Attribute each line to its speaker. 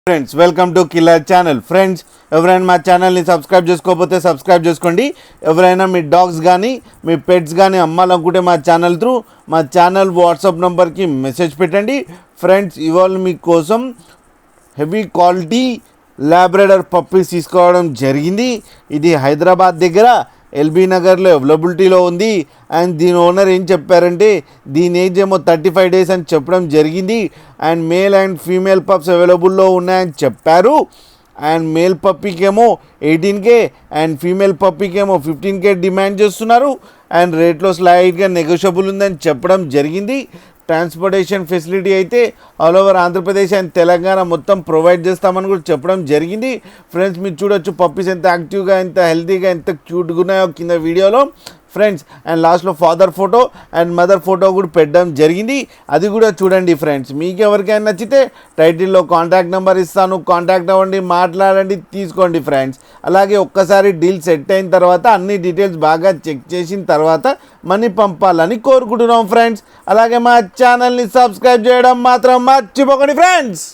Speaker 1: Friends welcome to killer channel. Friends ఎవరైనా మా ఛానల్ని సబ్స్క్రైబ్ చేసుకోకపోతే సబ్స్క్రైబ్ చేసుకోండి. ఎవరైనా మీ డాగ్స్ కానీ మీ పెట్స్ కానీ అమ్మాలనుకుంటే మా ఛానల్ త్రూ మా ఛానల్ వాట్సాప్ నెంబర్కి మెసేజ్ పెట్టండి. ఫ్రెండ్స్ ఇవాళ మీకోసం హెవీ క్వాలిటీ లాబ్రాడర్ పప్పీస్ తీసుకోవడం జరిగింది. ఇది హైదరాబాద్ దగ్గర ఎల్బీ నగర్లో అవైలబిలిటీలో ఉంది. అండ్ దీని ఓనర్ ఏం చెప్పారంటే దీని ఏజ్ ఏమో 35 days అని చెప్పడం జరిగింది. And male and female pups అవైలబుల్లో ఉన్నాయని చెప్పారు. And male పప్పీకేమో 18K and female పప్పీకేమో 15K demand చేస్తున్నారు. అండ్ రేట్లో స్లైడ్గా నెగోషియబుల్ ఉందని చెప్పడం జరిగింది. ట్రాన్స్పోర్టేషన్ ఫెసిలిటీ అయితే all over Andhra Pradesh and Telangana మొత్తం ప్రొవైడ్ చేస్తామని కూడా చెప్పడం జరిగింది. ఫ్రెండ్స్ మీరు చూడొచ్చు పప్పీస్ ఎంత యాక్టివ్గా, ఎంత హెల్తీగా, ఎంత క్యూట్గా ఉన్నాయో కింద వీడియోలో. ఫ్రెండ్స్ అండ్ లాస్ట్లో father photo and mother photo కూడా పెట్టడం జరిగింది, అది కూడా చూడండి. ఫ్రెండ్స్ మీకు ఎవరికైనా నచ్చితే టైటిల్లో కాంటాక్ట్ నెంబర్ ఇస్తాను, కాంటాక్ట్ అవ్వండి, మాట్లాడండి, తీసుకోండి. ఫ్రెండ్స్ అలాగే ఒక్కసారి డీల్ సెట్ అయిన తర్వాత అన్ని డీటెయిల్స్ బాగా చెక్ చేసిన తర్వాత మనీ పంపాలని కోరుకుంటున్నాం. ఫ్రెండ్స్ అలాగే మా ఛానల్ని సబ్స్క్రైబ్ చేయడం మాత్రం మర్చిపోకండి ఫ్రెండ్స్.